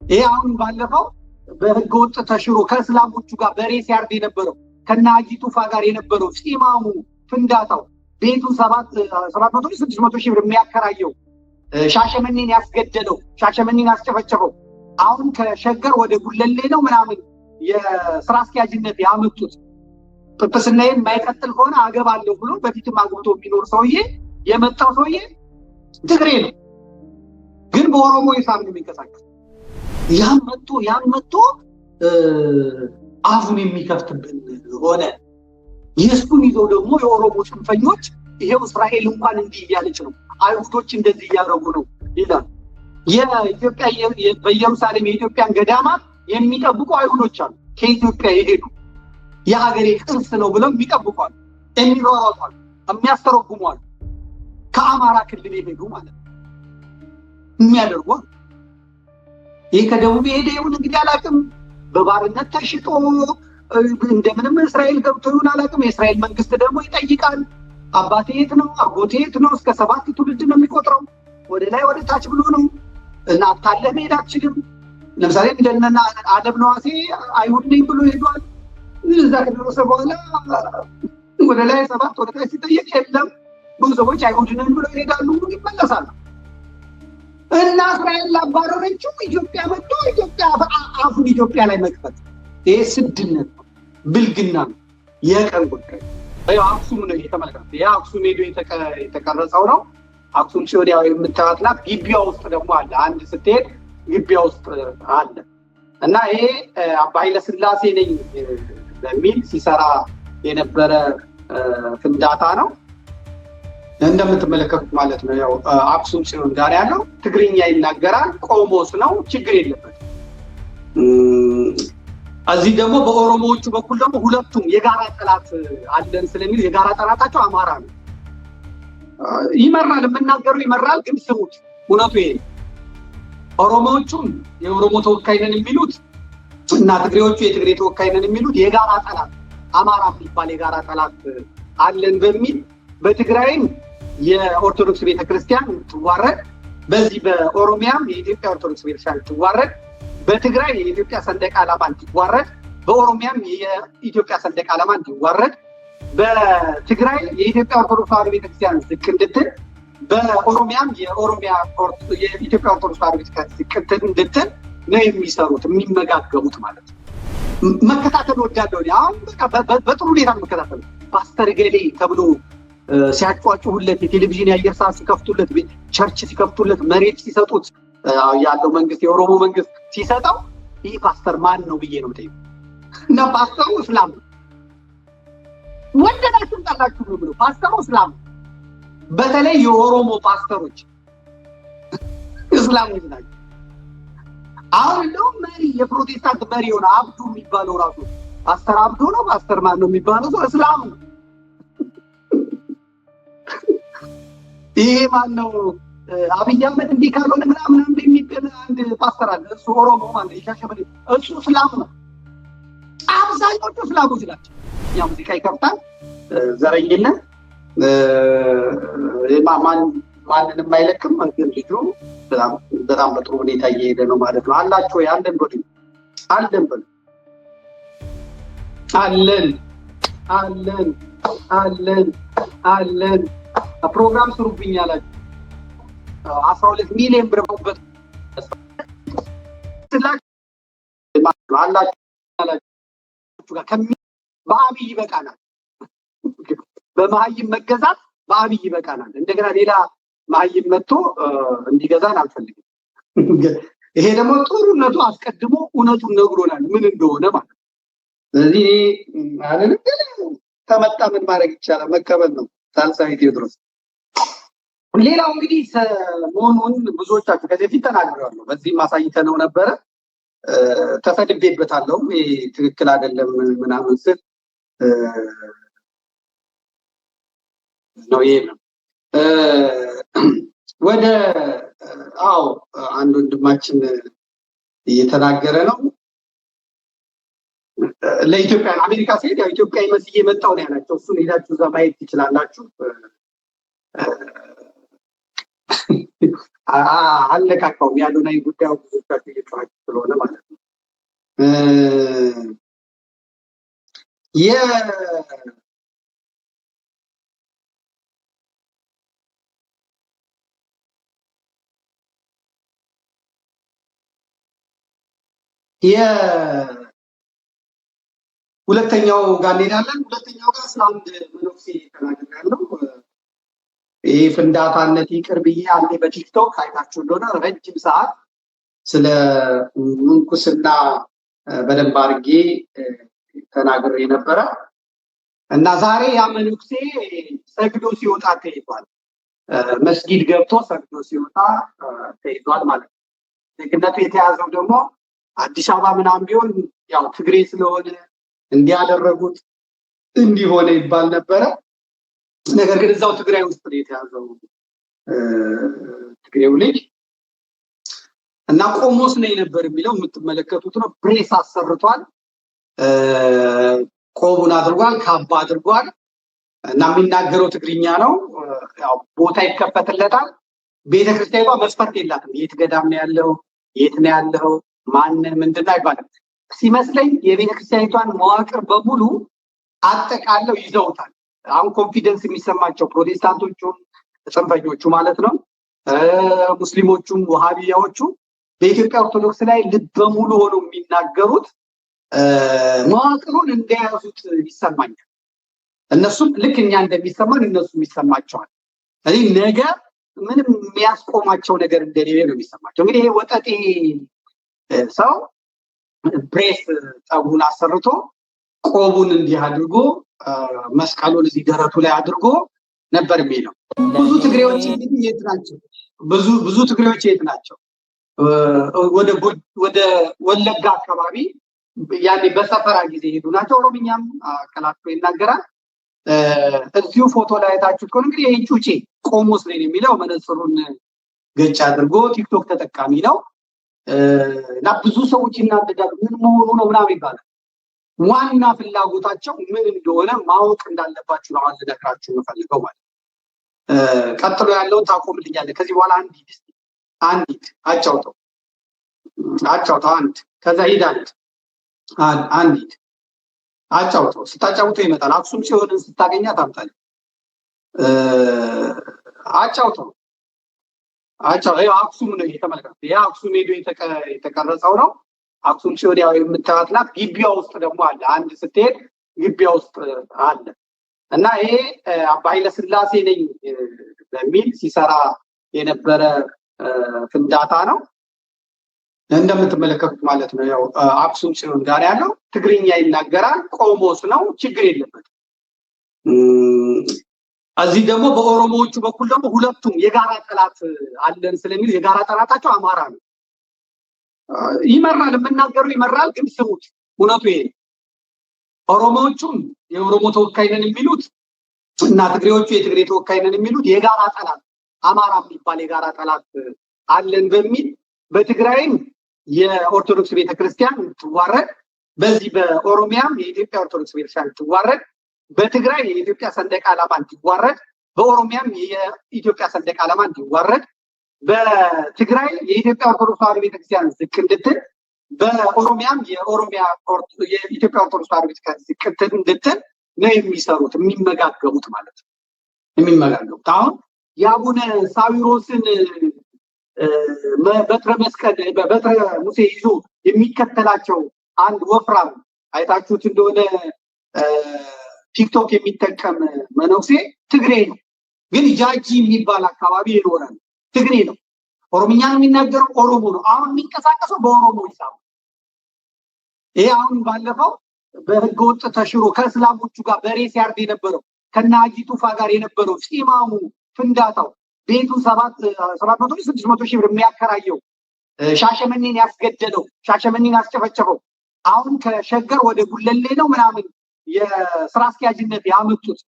ይሄ አሁን ባለፈው በህገ ወጥ ተሽሮ ከእስላሞቹ ጋር በሬ ሲያርድ የነበረው ከነ ሀጂ ቱፋ ጋር የነበረው ፂማሙ ፍንዳታው ቤቱ 700-600 ሺህ ብር የሚያከራየው ሻሸመኔን ያስገደለው ሻሸመኔን ያስጨፈጨፈው አሁን ከሸገር ወደ ጉለሌ ነው ምናምን የስራ አስኪያጅነት ያመጡት ጵጵስናዬን የማይቀጥል ከሆነ አገባለሁ ብሎ በፊትም አግብቶ የሚኖር ሰውዬ የመጣው ሰውዬ ትግሬ ነው፣ ግን በኦሮሞ ሂሳብ ነው የሚንቀሳቀስ። ያም መጥቶ አፉን የሚከፍትብን ሆነ። የእሱን ይዘው ደግሞ የኦሮሞ ጽንፈኞች ይሄው እስራኤል እንኳን እንዲህ እያለች ነው፣ አይሁዶች እንደዚህ እያደረጉ ነው ይላል። የኢትዮጵያ በኢየሩሳሌም የኢትዮጵያን ገዳማት የሚጠብቁ አይሁዶች አሉ። ከኢትዮጵያ የሄዱ የሀገሬ ቅርስ ነው ብለው የሚጠብቁ አሉ፣ የሚሯሯጡ አሉ፣ የሚያስተረጉሙ አሉ። ከአማራ ክልል የሄዱ ማለት ነው የሚያደርጉ። ይሄ ከደቡብ የሄደ ይሁን እንግዲህ አላውቅም። በባርነት ተሽጦ እንደምንም እስራኤል ገብቶ ይሁን አላውቅም። የእስራኤል መንግስት ደግሞ ይጠይቃል። አባቴ የት ነው? አጎቴ የት ነው? እስከ 7 ትውልድ ነው የሚቆጥረው። ወደ ላይ ወደ ታች ብሎ ነው እና አታለህ መሄድ አትችልም። ለምሳሌ እንደነ አደም ነዋሴ አይሁድ ነኝ ብሎ ሄዷል። እዛ ከደረሰ በኋላ ወደ ላይ 7 ወደ ታች ሲጠየቅ የለም። ብዙ ሰዎች አይሁድ ነን ብሎ ይሄዳሉ፣ ይመለሳሉ። እና እስራኤል ላባረረችው ኢትዮጵያ መጥቶ ኢትዮጵያ አፉን ኢትዮጵያ ላይ መክፈት ይሄ ስድነት ነው፣ ብልግና ነው፣ የቀን ጉዳይ። አክሱም ነው የተመለከተ። ያ አክሱም ሄዶ የተቀረጸው ነው። አክሱም ሲወዲያ የምታዩት ናት። ግቢያ ውስጥ ደግሞ አለ፣ አንድ ስትሄድ ግቢያ ውስጥ አለ። እና ይሄ አባ ኃይለ ሥላሴ ነኝ በሚል ሲሰራ የነበረ ፍንዳታ ነው እንደምትመለከቱት ማለት ነው። ያው አክሱም ጽዮን ጋር ያለው ትግርኛ ይናገራል፣ ቆሞስ ነው፣ ችግር የለበትም። እዚህ ደግሞ በኦሮሞዎቹ በኩል ደግሞ ሁለቱም የጋራ ጠላት አለን ስለሚል የጋራ ጠላታቸው አማራ ነው። ይመራል፣ የምናገረው ይመራል፣ ግን ስሙት፣ እውነቱ ይሄ ኦሮሞዎቹም የኦሮሞ ተወካይ ነን የሚሉት እና ትግሬዎቹ የትግሬ ተወካይ ነን የሚሉት የጋራ ጠላት አማራ የሚባል የጋራ ጠላት አለን በሚል በትግራይም የኦርቶዶክስ ቤተክርስቲያን ትዋረድ፣ በዚህ በኦሮሚያም የኢትዮጵያ ኦርቶዶክስ ቤተክርስቲያን ትዋረድ፣ በትግራይ የኢትዮጵያ ሰንደቅ ዓላማ እንዲዋረድ፣ በኦሮሚያም የኢትዮጵያ ሰንደቅ ዓላማ እንዲዋረድ፣ በትግራይ የኢትዮጵያ ኦርቶዶክስ ተዋሕዶ ቤተክርስቲያን ዝቅ እንድትል፣ በኦሮሚያም የኢትዮጵያ ኦርቶዶክስ ተዋሕዶ ቤተክርስቲያን ዝቅ እንድትል ነው የሚሰሩት፣ የሚመጋገቡት ማለት ነው። መከታተል ወዳለው አሁን በጥሩ ሁኔታ መከታተል ፓስተር ገሌ ተብሎ ሲያጫጩሁለት የቴሌቪዥን የአየር ሰዓት ሲከፍቱለት ቸርች ሲከፍቱለት መሬት ሲሰጡት ያለው መንግስት የኦሮሞ መንግስት ሲሰጠው ይህ ፓስተር ማን ነው ብዬ ነው የምጠይቀው። እና ፓስተሩ እስላም ነው፣ ወደዳችሁም ጠላችሁም ነው ብሎ ፓስተሩ እስላም ነው። በተለይ የኦሮሞ ፓስተሮች እስላሞች ናቸው። አሁን እንደውም መሪ የፕሮቴስታንት መሪ የሆነ አብዱ የሚባለው ራሱ ፓስተር አብዱ ነው ፓስተር ማን ነው የሚባለው ሰው እስላም ነው። ይሄ ማን ነው አብይ አህመድ እንዲህ ካልሆነ ምናምን የሚል አንድ ፓስተር አለ፣ እሱ ኦሮሞ ማለት ይሻሸመኔ፣ እሱ እስላም ነው። አብዛኞቹ እስላሞች ናቸው። ያ ሙዚቃ ይከፍታል፣ ዘረኝነት ማንንም አይለቅም። ግን ልጁ በጣም በጥሩ ሁኔታ እየሄደ ነው ማለት ነው። አላችሁ ያለን በሉ አለን በሉ አለን አለን አለን አለን ፕሮግራም ስሩብኝ ያላችሁ 12 ሚሊዮን ብር በውበት አላችሁ ጋር በአብይ ይበቃናል። በመሀይም መገዛት በአብይ ይበቃናል። እንደገና ሌላ መሀይም መጥቶ እንዲገዛን አልፈልግም። ይሄ ደግሞ ጥሩነቱ አስቀድሞ እውነቱን ነግሮናል ምን እንደሆነ ማለት ነው። ስለዚህ ማለት ተመጣ ምን ማድረግ ይቻላል? መቀበል ነው። ሳልሳዊ ቴዎድሮስ ሌላው እንግዲህ ሰሞኑን ብዙዎቻችሁ ከዚህ በፊት ተናግሬያለሁ፣ በዚህም አሳይተነው ነበረ፣ ተሰድቤበታለሁ። ይሄ ትክክል አይደለም ምናምን ስል ነው። ይሄ ነው ወደ አንድ ወንድማችን እየተናገረ ነው። ለኢትዮጵያ አሜሪካ ሲሄድ ያው ኢትዮጵያ ይመስል የመጣው ነው ያላቸው። እሱን ሄዳችሁ እዛ ማየት ትችላላችሁ። አለቃቀውም የአዶናይ ጉዳዩ ብዙዎቻችሁ እየጮኻችሁ ስለሆነ ማለት ነው። ሁለተኛው ጋር እንሄዳለን። ሁለተኛው ጋር ስለ አንድ መነኩሴ ተናግሬያለሁ። ይህ ፍንዳታነት ይቅር ብዬ አንዴ በቲክቶክ አይታችሁ እንደሆነ ረጅም ሰዓት ስለ ምንኩስና በደንብ አድርጌ ተናግሬ ነበረ እና ዛሬ ያ መነኩሴ ሰግዶ ሲወጣ ተይዟል። መስጊድ ገብቶ ሰግዶ ሲወጣ ተይዟል ማለት ነው። ዜግነቱ የተያዘው ደግሞ አዲስ አበባ ምናምን ቢሆን ያው ትግሬ ስለሆነ እንዲያደረጉት እንዲሆነ ይባል ነበረ። ነገር ግን እዛው ትግራይ ውስጥ ነው የተያዘው ትግሬው ልጅ እና ቆሞስ ነው ነበር የሚለው የምትመለከቱት ነው። ፕሬስ አሰርቷል፣ ቆቡን አድርጓል፣ ካባ አድርጓል እና የሚናገረው ትግርኛ ነው። ያው ቦታ ይከፈትለታል። ቤተክርስቲያኗ መስፈርት የላትም። የት ገዳም ነው ያለው፣ የት ነው ያለው፣ ማን ምንድን አይባልም። ሲመስለኝ የቤተክርስቲያኒቷን መዋቅር በሙሉ አጠቃለው ይዘውታል። አሁን ኮንፊደንስ የሚሰማቸው ፕሮቴስታንቶቹም ጽንፈኞቹ ማለት ነው፣ ሙስሊሞቹም ወሃቢያዎቹ በኢትዮጵያ ኦርቶዶክስ ላይ ልበ ሙሉ ሆነው የሚናገሩት መዋቅሩን እንደያዙት ይሰማኛል። እነሱም ልክ እኛ እንደሚሰማን እነሱም ይሰማቸዋል። ስለዚህ ነገ ምንም የሚያስቆማቸው ነገር እንደሌለ ነው የሚሰማቸው። እንግዲህ ይሄ ወጠጤ ሰው ፕሬስ ጠጉን አሰርቶ ቆቡን እንዲህ አድርጎ መስቀሉን እዚህ ደረቱ ላይ አድርጎ ነበር የሚለው። ብዙ ትግሬዎች እንግዲህ የት ናቸው? ብዙ ትግሬዎች የት ናቸው? ወደ ወለጋ አካባቢ ያኔ በሰፈራ ጊዜ ሄዱ ናቸው። ኦሮምኛም አቀላጥፎ ይናገራል። እዚሁ ፎቶ ላይ አይታችሁት ከሆነ እንግዲህ ይሄ ጩጬ ቆሞስ ላይ የሚለው መነጽሩን ገጭ አድርጎ ቲክቶክ ተጠቃሚ ነው እና ብዙ ሰዎች ይናደዳሉ። ምን መሆኑ ነው ምናምን ይባላል። ዋና ፍላጎታቸው ምን እንደሆነ ማወቅ እንዳለባችሁ ነው ልነግራችሁ የምፈልገው ማለት ነው። ቀጥሎ ያለውን ታቆምልኛለህ። ከዚህ በኋላ አንዲት አጫውተው አንድ ከዛ ሂድ አንዲት አጫውተው ስታጫውተው ይመጣል። አክሱም ሲሆንን ስታገኛት አምጣልኝ። አጫውተው አክሱም ነው የተመለከተ። ያ አክሱም ሄዶ የተቀረጸው ነው። አክሱም ሲሆን ያው የምታዩት ናት። ግቢያ ውስጥ ደግሞ አለ። አንድ ስትሄድ ግቢያ ውስጥ አለ እና ይሄ አባ ኃይለ ሥላሴ ነኝ በሚል ሲሰራ የነበረ ፍንዳታ ነው እንደምትመለከቱት ማለት ነው። ያው አክሱም ሲሆን ጋር ያለው ትግርኛ ይናገራል። ቆሞስ ነው፣ ችግር የለበትም። እዚህ ደግሞ በኦሮሞዎቹ በኩል ደግሞ ሁለቱም የጋራ ጠላት አለን ስለሚል የጋራ ጠላታቸው አማራ ነው። ይመራል፣ የምናገሩ ይመራል። ግን ስሙት፣ እውነቱ ይሄ ኦሮሞዎቹም የኦሮሞ ተወካይ ነን የሚሉት እና ትግሬዎቹ የትግሬ ተወካይ ነን የሚሉት የጋራ ጠላት አማራ የሚባል የጋራ ጠላት አለን በሚል በትግራይም የኦርቶዶክስ ቤተክርስቲያን ትዋረድ፣ በዚህ በኦሮሚያም የኢትዮጵያ ኦርቶዶክስ ቤተክርስቲያን ትዋረድ፣ በትግራይ የኢትዮጵያ ሰንደቅ ዓላማ እንዲዋረድ፣ በኦሮሚያም የኢትዮጵያ ሰንደቅ ዓላማ እንዲዋረድ፣ በትግራይ የኢትዮጵያ ኦርቶዶክስ ተዋሕዶ ቤተክርስቲያን ዝቅ እንድትል፣ በኦሮሚያም የኢትዮጵያ ኦርቶዶክስ ተዋሕዶ ቤተክርስቲያን ዝቅ እንድትል ነው የሚሰሩት፣ የሚመጋገቡት ማለት ነው። የሚመጋገቡት አሁን የአቡነ ሳዊሮስን በትረ መስቀል በትረ ሙሴ ይዞ የሚከተላቸው አንድ ወፍራም አይታችሁት እንደሆነ ቲክቶክ የሚጠቀም መነኩሴ ትግሬ ነው፣ ግን ጃጂ የሚባል አካባቢ የኖረ ነው። ትግሬ ነው፣ ኦሮምኛን የሚናገረው ኦሮሞ ነው። አሁን የሚንቀሳቀሰው በኦሮሞ ሂሳብ። ይሄ አሁን ባለፈው በህገወጥ ተሽሮ ከእስላሞቹ ጋር በሬ ሲያርድ የነበረው ከነ ሀጂ ቱፋ ጋር የነበረው ፂማሙ ፍንዳታው ቤቱ 700-600 ሺህ ብር የሚያከራየው ሻሸመኔን ያስገደለው ሻሸመኔን ያስጨፈጨፈው አሁን ከሸገር ወደ ጉለሌ ነው ምናምን የስራ አስኪያጅነት ያመጡት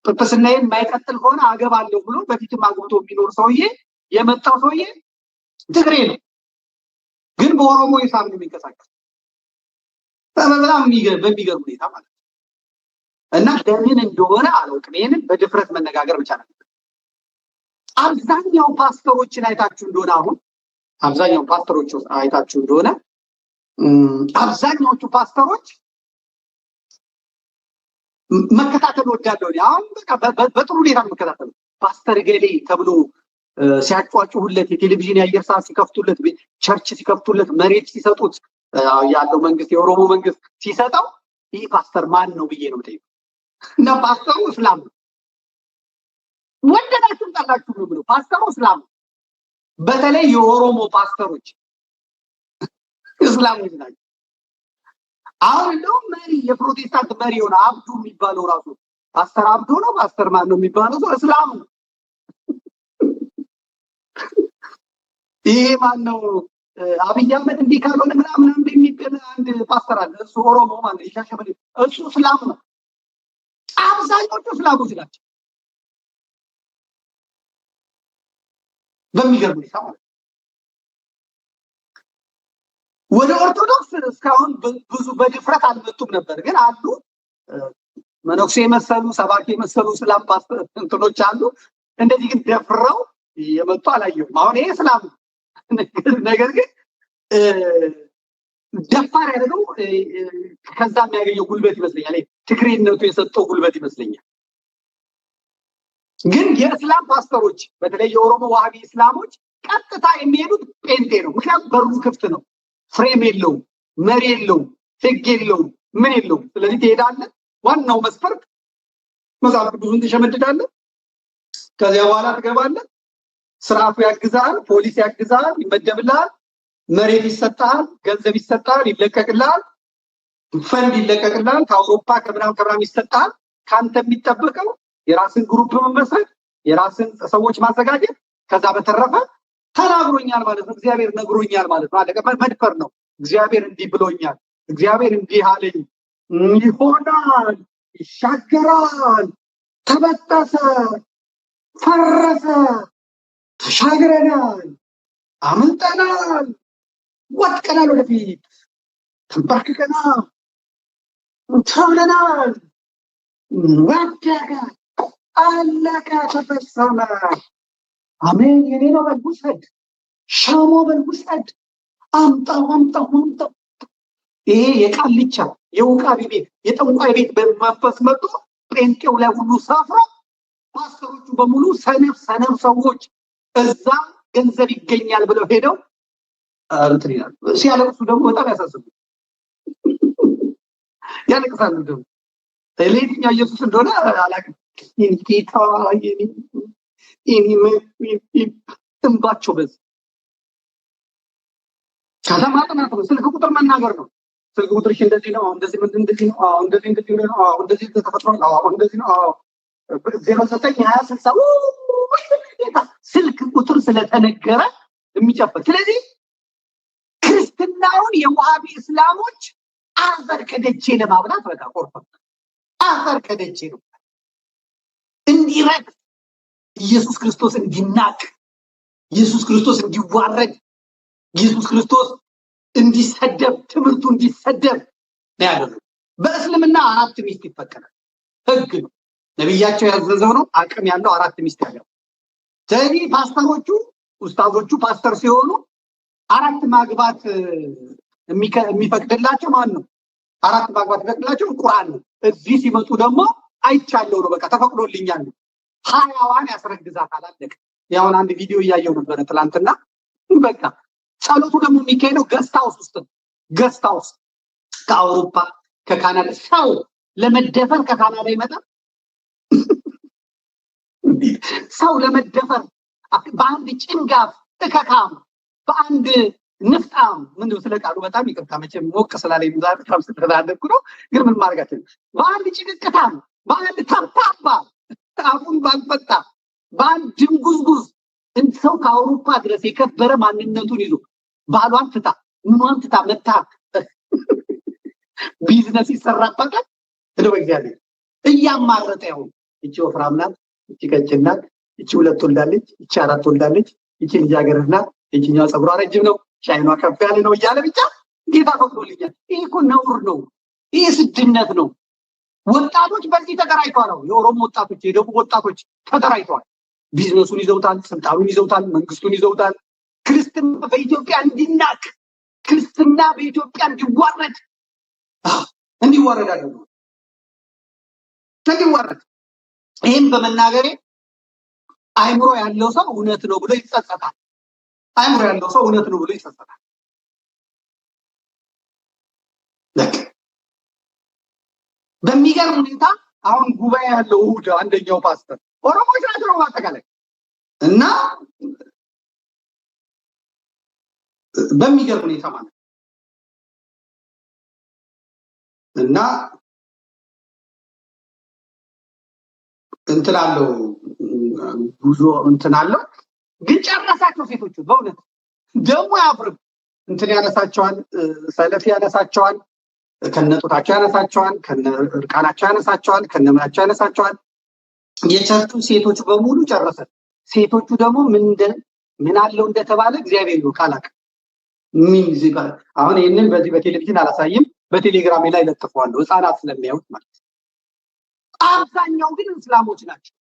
ጵጵስናዬን የማይቀጥል ከሆነ አገባለሁ ብሎ በፊትም አግብቶ የሚኖር ሰውዬ የመጣው ሰውዬ ትግሬ ነው፣ ግን በኦሮሞ ሂሳብ ነው የሚንቀሳቀስ። በጣም በሚገርም ሁኔታ ማለት ነው። እና ለምን እንደሆነ አላውቅም። ይሄንን በድፍረት መነጋገር ብቻ ነው። አብዛኛው ፓስተሮችን አይታችሁ እንደሆነ አሁን አብዛኛው ፓስተሮች አይታችሁ እንደሆነ አብዛኛዎቹ ፓስተሮች መከታተል ወዳለው አሁን በቃ በጥሩ ሁኔታ መከታተል ፓስተር ገሌ ተብሎ ሲያጫጩሁለት የቴሌቪዥን የአየር ሰዓት ሲከፍቱለት ቸርች ሲከፍቱለት መሬት ሲሰጡት ያለው መንግስት የኦሮሞ መንግስት ሲሰጠው ይህ ፓስተር ማን ነው ብዬ ነው የምጠይቀው። እና ፓስተሩ እስላም ነው ወደዳችሁም ጠላችሁም ነው ብሎ ፓስተሩ እስላም ነው። በተለይ የኦሮሞ ፓስተሮች እስላሞች ናቸው። አሁን እንደው መሪ የፕሮቴስታንት መሪ ሆነ አብዱ የሚባለው ራሱ ፓስተር አብዱ ነው ፓስተር ማን ነው የሚባለው ሰው እስላም ነው። ይሄ ማን ነው አብይ አህመድ እንዲህ ካልሆነ ምናምን እንደሚባል አንድ ፓስተር አለ እሱ ኦሮሞ ማለት ይሻሸመኔ እሱ እስላም ነው። አብዛኞቹ እስላሞች ናቸው በሚገርም ሁኔታ ማለት ወደ ኦርቶዶክስ እስካሁን ብዙ በድፍረት አልመጡም ነበር፣ ግን አሉ መነኩሴ የመሰሉ ሰባኪ የመሰሉ እስላም ፓስተር እንትኖች አሉ። እንደዚህ ግን ደፍረው የመጡ አላየሁም። አሁን ይሄ እስላም ነገር ግን ደፋር ያደረገው ከዛ የሚያገኘው ጉልበት ይመስለኛል። ትግሬነቱ የሰጠው ጉልበት ይመስለኛል። ግን የእስላም ፓስተሮች በተለይ የኦሮሞ ዋሃቢ እስላሞች ቀጥታ የሚሄዱት ጴንጤ ነው። ምክንያቱም በሩ ክፍት ነው፣ ፍሬም የለውም፣ መሪ የለውም፣ ህግ የለውም፣ ምን የለውም። ስለዚህ ትሄዳለህ። ዋናው መስፈርት መጽሐፍ ቅዱስን ትሸመድዳለህ፣ ከዚያ በኋላ ትገባለህ። ስርዓቱ ያግዛል፣ ፖሊስ ያግዛል፣ ይመደብልሃል፣ መሬት ይሰጣል፣ ገንዘብ ይሰጣል፣ ይለቀቅልሃል፣ ፈንድ ይለቀቅልሃል፣ ከአውሮፓ ከምናምን ይሰጣል። ካንተ የሚጠበቀው የራስን ግሩፕ መመስረት፣ የራስን ሰዎች ማዘጋጀት። ከዛ በተረፈ ተናግሮኛል ማለት ነው፣ እግዚአብሔር ነግሮኛል ማለት ነው። አለቀ። መድፈር ነው። እግዚአብሔር እንዲህ ብሎኛል፣ እግዚአብሔር እንዲህ አለኝ፣ ይሆናል፣ ይሻገራል፣ ተበጠሰ፣ ፈረሰ፣ ተሻግረናል፣ አምልጠናል፣ ወድቀናል፣ ወደፊት ተንበርክከናል፣ ተብለናል፣ ወደቀ፣ አለቀ፣ ተፈጸመ። አሜን። የኔ ነው በል ውሰድ፣ ሻሞ በል ውሰድ፣ አምጣው፣ አምጣው፣ አምጣው። ይሄ የቃልቻ የውቃቢ ቤት የጠንቋይ ቤት በመንፈስ መጥቶ ጴንጤው ላይ ሁሉ ሰፍሮ ፓስተሮቹ በሙሉ ሰነፍ ሰዎች እዛ ገንዘብ ይገኛል ብለው ሄደው እንትን ይላሉ። ሲያለቅሱ ደግሞ በጣም ያሳስቡ ያለቅሳሉ። ደግሞ ለየትኛው ኢየሱስ እንደሆነ አላውቅም። ጌታ እንባቸው በዚህ ከተማ ጥናት ነው። ስልክ ቁጥር መናገር ነው። ስልክ ቁጥርሽ እንደዚህ ነው፣ እንደዚህ እንደዚህ ነው፣ እንደዚህ እንደዚህ ነው፣ እንደዚህ ተፈጥሯል፣ እንደዚህ ነው፣ 092060 ስልክ ቁጥር ስለተነገረ የሚጨፈር። ስለዚህ ክርስትናውን የዋሃቢ እስላሞች አፈር ከደቼ ለማብላት በቃ ቆርጠ አፈር ከደቼ ነው እንዲረግ ኢየሱስ ክርስቶስ እንዲናቅ፣ ኢየሱስ ክርስቶስ እንዲዋረድ፣ ኢየሱስ ክርስቶስ እንዲሰደብ፣ ትምህርቱ እንዲሰደብ ነው ያደረገው። በእስልምና 4 ሚስት ይፈቀዳል፣ ህግ ነው፣ ነብያቸው ያዘዘው ነው። አቅም ያለው 4 ሚስት ያለው። ስለዚህ ፓስተሮቹ ኡስታዞቹ ፓስተር ሲሆኑ 4 ማግባት የሚፈቅድላቸው ማን ነው? 4 ማግባት የሚፈቅድላቸው ቁርአን ነው። እዚህ ሲመጡ ደግሞ አይቻለው ነው፣ በቃ ተፈቅዶልኛል ነው። 20ዋን ያስረግዛታል፣ አለቀ። ያውን አንድ ቪዲዮ እያየው ነበር ትላንትና። በቃ ጸሎቱ ደግሞ የሚካሄደው ገስት ሃውስ ውስጥ ነው። ገስት ሃውስ ከአውሮፓ ከካናዳ ሰው ለመደፈር ከካናዳ ይመጣል። ሰው ለመደፈር በአንድ ጭንጋፍ እከካም በአንድ ንፍጣም ምንድነው ስለቃሉ በጣም ይቅርታ መቼም ሞቅ ስላለኝ ዛሬ ታም ስለተዳደኩ ነው። ግን ምን ማድረጋችን በአንድ ጭቅቅታም በአንድ ታፓባ አፉን ባልፈታ በአንድ ድንጉዝጉዝ ሰው ከአውሮፓ ድረስ የከበረ ማንነቱን ይዞ ባሏን ትታ ምኗን ትታ መታ ቢዝነስ ይሰራበታል። እንደው በእግዚአብሔር እያማረጠ ያው እቺ ወፍራም ናት፣ እቺ ቀጭን ናት፣ እቺ 2 ወልዳለች፣ እቺ 4 ወልዳለች፣ እቺ ልጃገረድ ናት፣ እቺኛው ፀጉሯ ረጅም ነው፣ ሻይኗ ከፍ ያለ ነው እያለ ብቻ ጌታ ፈቅዶልኛል። ይሄ እኮ ነውር ነው፣ ይሄ ስድነት ነው። ወጣቶች በዚህ ተደራጅተዋል። የኦሮሞ ወጣቶች፣ የደቡብ ወጣቶች ተደራጅተዋል። ቢዝነሱን ይዘውታል፣ ስልጣኑን ይዘውታል፣ መንግስቱን ይዘውታል። ክርስትና በኢትዮጵያ እንዲናቅ፣ ክርስትና በኢትዮጵያ እንዲዋረድ አደረጉ። እንዲዋረድ ይህም በመናገሬ አይምሮ ያለው ሰው እውነት ነው ብሎ ይጸጸታል። አይምሮ ያለው ሰው እውነት ነው ብሎ ይጸጸታል። በሚገርም ሁኔታ አሁን ጉባኤ ያለው እሑድ አንደኛው ፓስተር ኦሮሞዎች ናቸው በአጠቃላይ እና በሚገርም ሁኔታ ማለት እና እንትን አለው ጉዞ እንትን አለው ግን ጨረሳቸው። ሴቶቹ በእውነት ደግሞ ያፍርም እንትን ያነሳቸዋል፣ ሰለፍ ያነሳቸዋል፣ ከነጡታቸው ያነሳቸዋል፣ ከነርቃናቸው ያነሳቸዋል፣ ከነምናቸው ያነሳቸዋል። የቸርቹ ሴቶች በሙሉ ጨረሰ። ሴቶቹ ደግሞ ምን አለው እንደተባለ እግዚአብሔር ነው ካላቀ ምን ይባል። አሁን ይሄንን በዚህ በቴሌቪዥን አላሳይም፣ በቴሌግራም ላይ ለጥፈዋለሁ ህፃናት ስለሚያዩት ማለት ነው። አብዛኛው ግን እስላሞች ናቸው።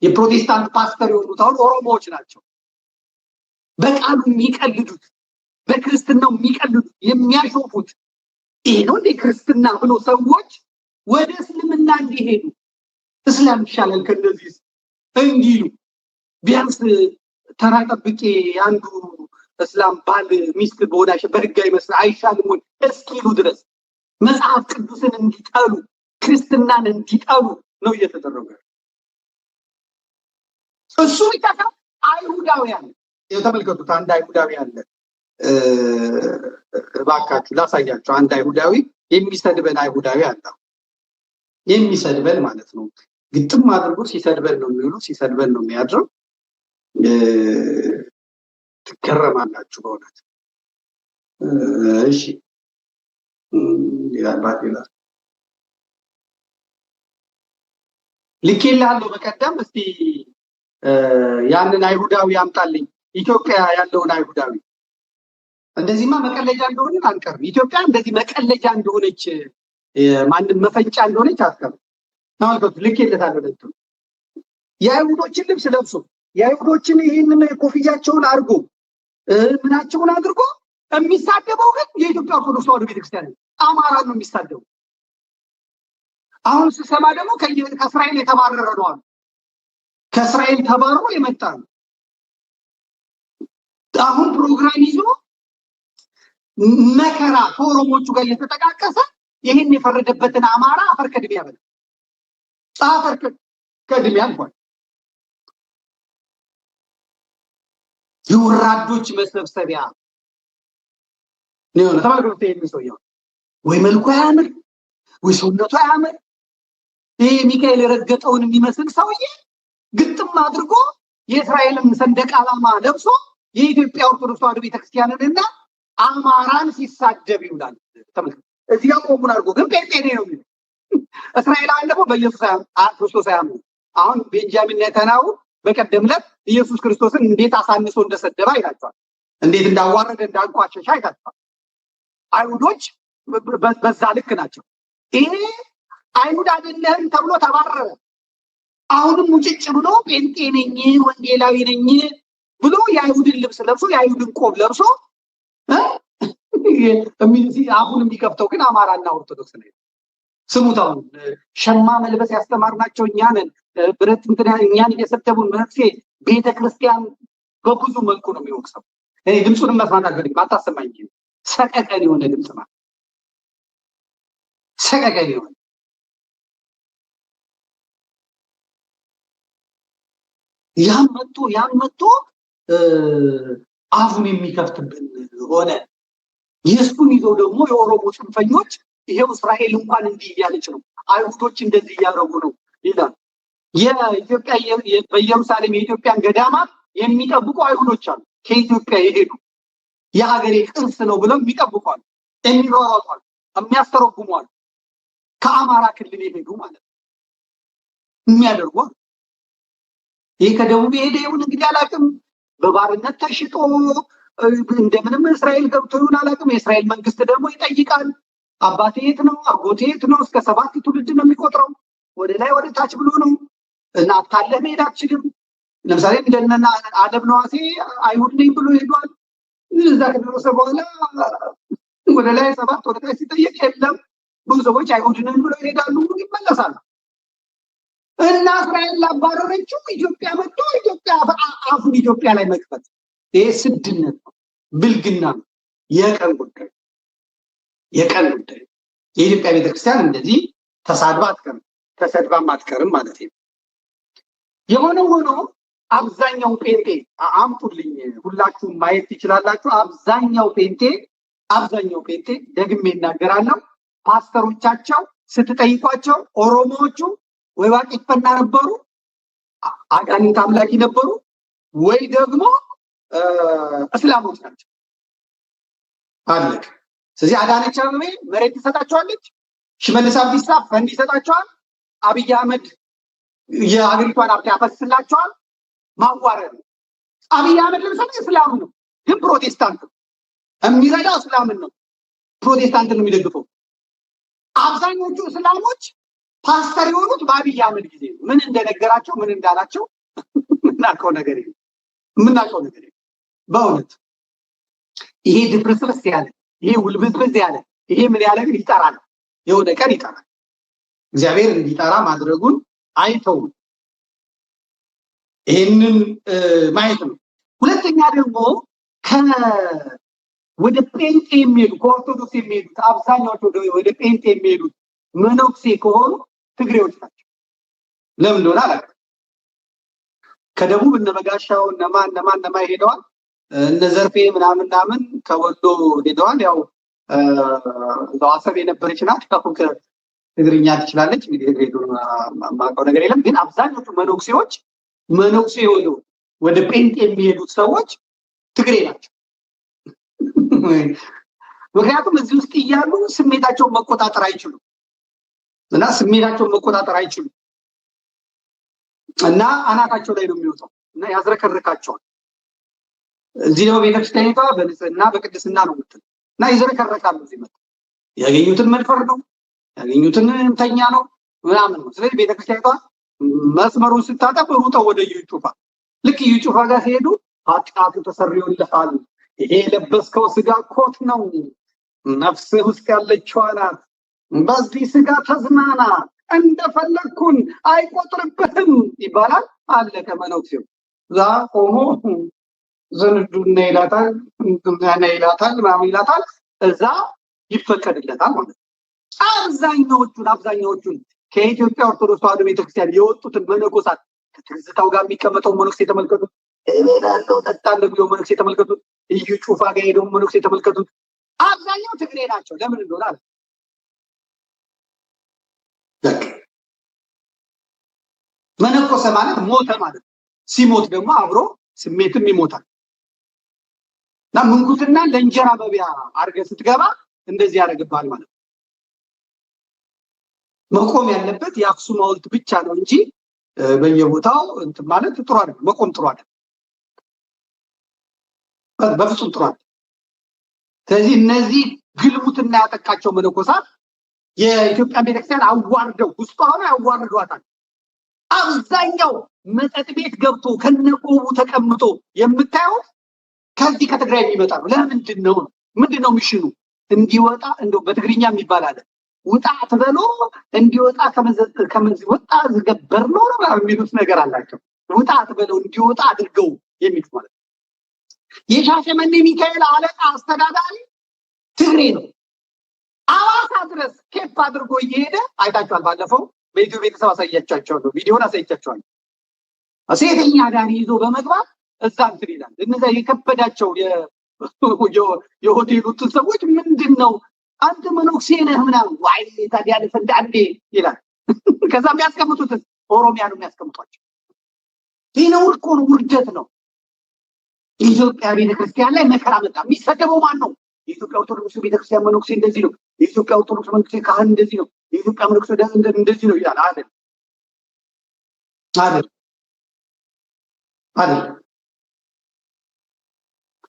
የፕሮቴስታንት ፓስተር የሆኑት አሁን ኦሮሞዎች ናቸው። በቃሉ የሚቀልዱት፣ በክርስትናው የሚቀልዱት፣ የሚያሾፉት ይሄ ነው እንደ ክርስትና ብሎ ሰዎች ወደ እስልምና እንዲሄዱ እስላም ይሻላል ከነዚህ እንዲሉ ቢያንስ ተራ ጠብቄ አንዱ እስላም ባል ሚስት በሆናሽ በህጋዊ መስራት አይሻልም ወይ እስኪሉ ድረስ መጽሐፍ ቅዱስን እንዲጠሉ ክርስትናን እንዲጠሉ ነው እየተደረገ። እሱ ይታካ አይሁዳውያን የተመልከቱት አንድ አይሁዳዊ አለ። እባካችሁ ላሳያችሁ። አንድ አይሁዳዊ የሚሰድበን አይሁዳዊ አለ። የሚሰድበን ማለት ነው። ግጥም አድርጎ ሲሰድበን ነው የሚውለው፣ ሲሰድበን ነው የሚያድረው። ትገረማላችሁ በእውነት። እሺ ይላል ይላል ልኬልሃለሁ በቀደም። እስቲ ያንን አይሁዳዊ ያምጣልኝ፣ ኢትዮጵያ ያለውን አይሁዳዊ። እንደዚህማ መቀለጃ እንደሆነ አንቀርም። ኢትዮጵያ እንደዚህ መቀለጃ እንደሆነች ማንም መፈንጫ እንደሆነች አትቀርም። ተመልከቱ፣ ልኬልሃለሁ። ለቱ የአይሁዶችን ልብስ ለብሶ የአይሁዶችን ይህንን ኮፍያቸውን አድርጎ ምናቸውን አድርጎ የሚሳደበው ግን የኢትዮጵያ ኦርቶዶክስ ተዋሕዶ ቤተክርስቲያን አማራ ነው የሚሳደበው። አሁን ስሰማ ደግሞ ከእስራኤል የተባረረ ነው አሉ። ከእስራኤል ተባሮ የመጣ ነው። አሁን ፕሮግራም ይዞ መከራ ከኦሮሞቹ ጋር እየተጠቃቀሰ ይህን የፈረደበትን አማራ አፈር ከድሜ ያበላል። አፈር ከድሜ ያልኳል። የወራዶች መሰብሰቢያ ነው። ተመልከቱ፣ ይሄን ሰውየው ወይ መልኩ ያምር ወይ ሰውነቱ ያምር። ይሄ ሚካኤል የረገጠውን የሚመስል ሰውዬ ግጥም አድርጎ የእስራኤልን ሰንደቅ ዓላማ ለብሶ የኢትዮጵያ ኦርቶዶክስ ተዋሕዶ ቤተክርስቲያንንና አማራን ሲሳደብ ይውላል። ተመልከቱ፣ እዚህ ጋር ቆሙን አድርጎ ግን ጴንጤ ነው የሚለው። እስራኤላውያን ደግሞ በኢየሱስ ክርስቶስ አያምኑ። አሁን ቤንጃሚን ኔታንያሁ በቀደም ዕለት ኢየሱስ ክርስቶስን እንዴት አሳንሶ እንደሰደበ አይታችኋል። እንዴት እንዳዋረደ እንዳንቋሸሸ አይታችኋል። አይሁዶች በዛ ልክ ናቸው። ይሄ አይሁድ አይደለም ተብሎ ተባረረ። አሁንም ሙጭጭ ብሎ ጴንጤ ነኝ ወንጌላዊ ነኝ ብሎ የአይሁድን ልብስ ለብሶ የአይሁድን ቆብ ለብሶ አሁን የሚከፍተው ግን አማራና ኦርቶዶክስ ነው። ስሙታው ሸማ መልበስ ያስተማርናቸው እኛ ነን፣ ብረት እንትና እኛን እየሰደቡን መፍሴ ቤተክርስቲያን በብዙ መልኩ ነው የሚወቅሰው። እኔ ድምፁንም መስማት አልፈልግም፣ አታሰማኝ። ሰቀቀን የሆነ ድምፅ ማለት ሰቀቀን የሆነ ያም መጥቶ አፉን የሚከፍትብን ሆነ። የእሱን ይዘው ደግሞ የኦሮሞ ጽንፈኞች ይሄው እስራኤል እንኳን እንዲህ እያለች ነው፣ አይሁዶች እንደዚህ እያደረጉ ነው ይላል። የኢትዮጵያ በኢየሩሳሌም የኢትዮጵያን ገዳማት የሚጠብቁ አይሁዶች አሉ። ከኢትዮጵያ የሄዱ የሀገሬ ቅርስ ነው ብለው የሚጠብቁ አሉ፣ የሚሯሯጡ አሉ፣ የሚያስተረጉሙ አሉ። ከአማራ ክልል የሄዱ ማለት ነው የሚያደርጉ። ይሄ ከደቡብ የሄደ ይሁን እንግዲህ አላውቅም። በባርነት ተሽጦ እንደምንም እስራኤል ገብቶ ይሁን አላውቅም። የእስራኤል መንግስት ደግሞ ይጠይቃል። አባቴ የት ነው? አጎቴ የት ነው? እስከ 7 ትውልድ ነው የሚቆጥረው። ወደ ላይ ወደ ታች ብሎ ነው እና አታለህ መሄድ አትችልም። ለምሳሌ እንደነና አደም ነዋሴ አይሁድ ነኝ ብሎ ሄዷል። እዛ ከደረሰ በኋላ ወደ ላይ 7 ወደ ታች ሲጠየቅ የለም ብዙ ሰዎች አይሁድ ነን ብሎ ይሄዳሉ፣ ይመለሳሉ። እና እስራኤል ላባረረችው ኢትዮጵያ መጥቶ ኢትዮጵያ አፉን ኢትዮጵያ ላይ መክፈት ይሄ ስድነት ነው፣ ብልግና ነው፣ የቀን ጉዳይ የቀን ጉዳይ። የኢትዮጵያ ቤተክርስቲያን እንደዚህ ተሳድባ አትቀርም፣ ተሰድባም አትቀርም ማለት ነው። የሆነ ሆኖ አብዛኛው ጴንጤ አምጡልኝ ሁላችሁም ማየት ትችላላችሁ። አብዛኛው ጴንጤ ደግሜ እናገራለሁ፣ ፓስተሮቻቸው ስትጠይቋቸው ኦሮሞዎቹ ወይ ዋቂፈና ነበሩ፣ አጋንንት አምላኪ ነበሩ፣ ወይ ደግሞ እስላሞች ናቸው። አለቅ። ስለዚህ አዳነች አቤቤ መሬት ትሰጣቸዋለች፣ ሽመልስ አብዲሳ ፈንድ ይሰጣቸዋል፣ አብይ አህመድ የአገሪቷን ሀብት ያፈስላቸዋል። ማዋረድ ነው። አብይ አህመድ ለምሳሌ እስላም ነው፣ ግን ፕሮቴስታንት ነው። የሚረዳው እስላምን ነው፣ ፕሮቴስታንትን ነው የሚደግፈው። አብዛኞቹ እስላሞች ፓስተር የሆኑት በአብይ አህመድ ጊዜ ነው። ምን እንደነገራቸው ምን እንዳላቸው ምናውቀው ነገር የለም። በእውነት ይሄ ድፍርስርስ ያለ ይሄ ውልብዝብዝ ያለ ይሄ ምን ያለ ግን ይጠራል፣ የሆነ ቀን ይጠራል። እግዚአብሔር እንዲጠራ ማድረጉን አይተውም። ይሄንን ማየት ነው። ሁለተኛ ደግሞ ወደ ጴንጤ የሚሄዱ ከኦርቶዶክስ የሚሄዱት አብዛኛዎቹ ወደ ጴንጤ የሚሄዱት መነኩሴ ከሆኑ ትግሬዎች ናቸው። ለምን እንደሆነ አላውቅም። ከደቡብ እነ በጋሻው እነማ ሄደዋል፣ እነ ዘርፌ ምናምን ከወሎ ሄደዋል። ያው አሰብ የነበረች ናት። ትግርኛ ትችላለች። እንግዲህ ሄዱን ማውቀው ነገር የለም። ግን አብዛኞቹ መነኩሴ የሆኑ ወደ ጴንጤ የሚሄዱት ሰዎች ትግሬ ናቸው። ምክንያቱም እዚህ ውስጥ እያሉ ስሜታቸውን መቆጣጠር አይችሉም እና አናታቸው ላይ ነው የሚወጣው እና ያዝረከርካቸዋል። እዚህ ደግሞ ቤተክርስቲያኒቷ በንጽህና በቅድስና ነው የምትለው እና ይዝረከረካሉ። እዚህ መጥተው ያገኙትን መድፈር ነው ያገኙትን እንተኛ ነው ምናምን ነው። ስለዚህ ቤተክርስቲያኒቷ መስመሩን ስታጠፍ ሩጠው ወደ እዩ ጩፋ፣ ልክ እዩ ጩፋ ጋር ሲሄዱ ኃጢአቱ ተሰርዮልሃል፣ ይሄ የለበስከው ስጋ ኮት ነው፣ ነፍስህ ውስጥ ያለችው ናት፣ በዚህ ስጋ ተዝናና፣ እንደፈለግኩን አይቆጥርብህም ይባላል። አለቀ። መነኩሴው እዛ ቆሞ ዘንዱና ይላታል ምናምን ይላታል። እዛ ይፈቀድለታል ማለት ነው። አብዛኛዎቹን ከኢትዮጵያ ኦርቶዶክስ ተዋሕዶ ቤተክርስቲያን የወጡትን መነኮሳት ከትዝታው ጋር የሚቀመጠው መነኩሴ የተመልከቱት፣ እቤዳለው ጠጣለሁ ብሎ መነኩሴ የተመልከቱት፣ እዩ ጩፋ ጋር ሄደው መነኩሴ የተመልከቱት። አብዛኛው ትግሬ ናቸው። ለምን እንደሆነ አለ። መነኮሰ ማለት ሞተ ማለት ነው። ሲሞት ደግሞ አብሮ ስሜትም ይሞታል እና ምንኩስና ለእንጀራ መብያ አድርገህ ስትገባ እንደዚህ ያደርግብሃል ማለት ነው። መቆም ያለበት የአክሱም ሐውልት ብቻ ነው እንጂ በየቦታው እንትን ማለት ጥሩ አይደለም። መቆም ጥሩ አይደለም፣ በፍጹም ጥሩ አይደለም። ስለዚህ እነዚህ ግልሙትና ያጠቃቸው መነኮሳት የኢትዮጵያ ቤተክርስቲያን አዋርደው ውስጧ ሆነው ያዋርዷታል። አብዛኛው መጠጥ ቤት ገብቶ ከነቆቡ ተቀምጦ የምታዩት ከዚህ ከትግራይ የሚመጣ ነው። ለምንድን ነው? ምንድነው ሚሽኑ? እንዲወጣ እንደው በትግርኛ የሚባል አለ፣ ውጣ ተበሎ እንዲወጣ ከመንዝ ወጣ ዝገበር ነው የሚሉት ነገር አላቸው። ውጣ ተበሎ እንዲወጣ አድርገው የሚሉት ማለት ነው። የሻሸመኔ ሚካኤል አለቃ አስተዳዳሪ ትግሬ ነው። አዋሳ ድረስ ኬፕ አድርጎ እየሄደ አይታችኋል። ባለፈው በኢትዮ ቤተሰብ አሳያቻቸዋለሁ፣ ቪዲዮን አሳይቻቸዋለሁ። ሴተኛ ዳሪ ይዞ በመግባት እዛ እንትን ይላል። እነዛ የከበዳቸው የሆቴሉትን ሰዎች ምንድነው አንተ መነኩሴ ነህ ምናምን፣ ዋይ ታዲያ ለፈንዳንዴ ይላል። ከዛ የሚያስቀምጡት ኦሮሚያ ነው የሚያስቀምጧቸው። ይህ ነው እኮ ነው፣ ውርደት ነው። የኢትዮጵያ ቤተክርስቲያን ላይ መከራ መጣ። የሚሰደበው ማን ነው? የኢትዮጵያ ኦርቶዶክስ ቤተክርስቲያን መነኩሴ እንደዚህ ነው፣ የኢትዮጵያ ኦርቶዶክስ መነኩሴ ካህን እንደዚህ ነው፣ የኢትዮጵያ መነኩሴ እንደዚህ ነው ይላል። አይደል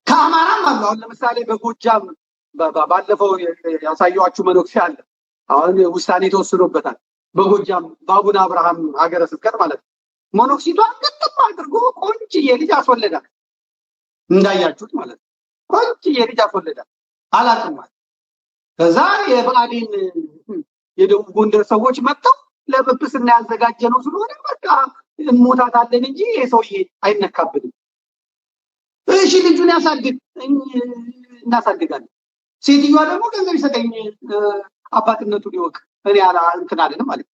ከአማራም አሉ። አሁን ለምሳሌ በጎጃም ባለፈው ያሳየኋችሁ መነኩሴ አለ። አሁን ውሳኔ ተወስኖበታል። በጎጃም በአቡነ አብርሃም ሀገረ ስብከት ማለት ነው። ሞኖክሲቷን ግጥም አድርጎ ቆንጆዬ ልጅ አስወለዳት። እንዳያችሁት ማለት ነው። ቆንጆዬ ልጅ አስወለዳት። አላውቅም ማለት ከዛ የብአዴን የደቡብ ጎንደር ሰዎች መጥተው ለጵጵስና ያዘጋጀነው ስለሆነ በቃ እንሞታታለን እንጂ የሰውዬ አይነካብንም። እሺ ልጁን ያሳድግ እናሳድጋለን። ሴትዮዋ ደግሞ ገንዘብ ይሰጠኝ አባትነቱን ይወቅ እኔ እንትን አለንም ማለት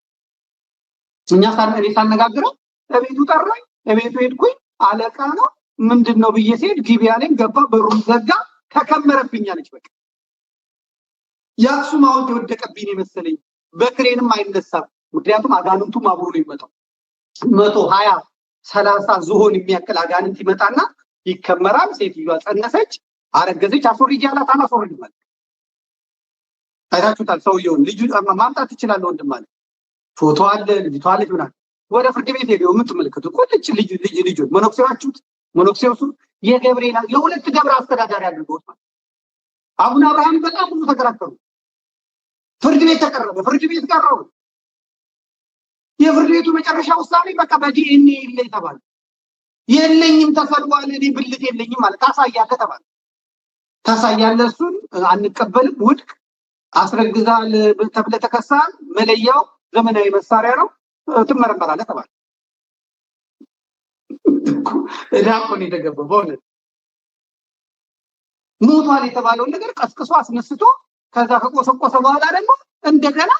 እኔ ሳነጋግረው እቤቱ ጠራኝ። እቤቱ ሄድኩኝ። አለቃ ነው ምንድነው ብዬ ሲሄድ ግቢ አለኝ። ገባ፣ በሩን ዘጋ። ተከመረብኝ አለች። በቃ የአክሱም ሐውልት የወደቀብኝ መሰለኝ። በክሬንም አይነሳም፣ ምክንያቱም አጋንንቱም አብሮ ነው የሚመጣው። 120 30 ዝሆን የሚያክል አጋንንት ይመጣና ይከመራል። ሴትዮዋ ጸነሰች፣ አረገዘች። አስወርጅ ያላት አላስወርጅ ማለት አይታችሁታል። ሰውየውን ልጁ ማምጣት ትችላለህ ወንድም አለ። ፎቶ አለ፣ ልጅቷ አለች ምናምን። ወደ ፍርድ ቤት ሄደው የምትመለከቱ ቆልጭ ልጅ መነኩሴዋችሁት መነኩሴውሱ የገብርኤል የሁለት ገብር አስተዳዳሪ አድርገውት ማለት አቡነ አብርሃም በጣም ብዙ ተከራከሩ። ፍርድ ቤት ተቀረበ። ፍርድ ቤት ቀረቡ። የፍርድ ቤቱ መጨረሻ ውሳኔ በቃ በዲኤንኤ ይለይ ተባለ። የለኝም ተሰዷል፣ እኔ ብልት የለኝም ማለት ታሳያለህ ተባለ። ታሳያለህ፣ እሱን አንቀበልም፣ ውድቅ። አስረግዛል ተብለህ ተከሳል፣ መለያው ዘመናዊ መሳሪያ ነው፣ ትመረመራለህ ተባለ። እዳቆን የተገባው በእውነት ሞቷል የተባለውን ነገር ቀስቅሶ አስነስቶ ከዛ ከቆሰቆሰ በኋላ ደግሞ እንደገና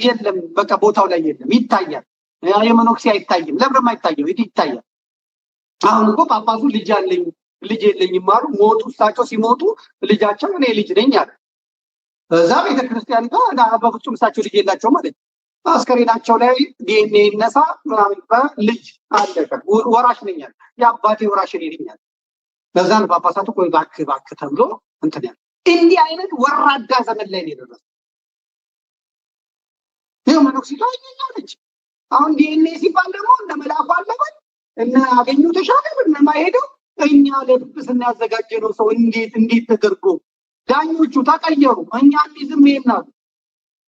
የለም በቃ ቦታው ላይ የለም ይታያል። የመኖክሴ አይታይም። ለምን አይታየው? ይታያል። አሁን እኮ ጳጳሱ ልጅ አለኝ ልጅ የለኝም አሉ። ሞቱ። እሳቸው ሲሞቱ ልጃቸው እኔ ልጅ ነኝ አለ። እዛ ቤተክርስቲያን ጋር በፍጹም እሳቸው ልጅ የላቸው ማለት አስከሬናቸው ላይ ዲኤንኤ ይነሳ ምናምን ልጅ አለቀ። ወራሽ ነኝ አለ። የአባቴ ወራሽ ነኝ አለ። ለዛ ነው ጳጳሳቱ ቆይ እባክህ ተብሎ እንትን ያለ። እንዲህ አይነት ወራዳ ዘመን ላይ ነው የደረሰው። ይሄው መኖክሲቷ ይኛለች። አሁን ዲኤንኤ ሲባል ደግሞ እነ መልአኩ አለበት እነ አገኙ ተሻለ እነ ማይሄደው እኛ ለጵጵስና ያዘጋጀነው ሰው እንዴት ተደርጎ ዳኞቹ ተቀየሩ። እኛ ዝም ይናሉ።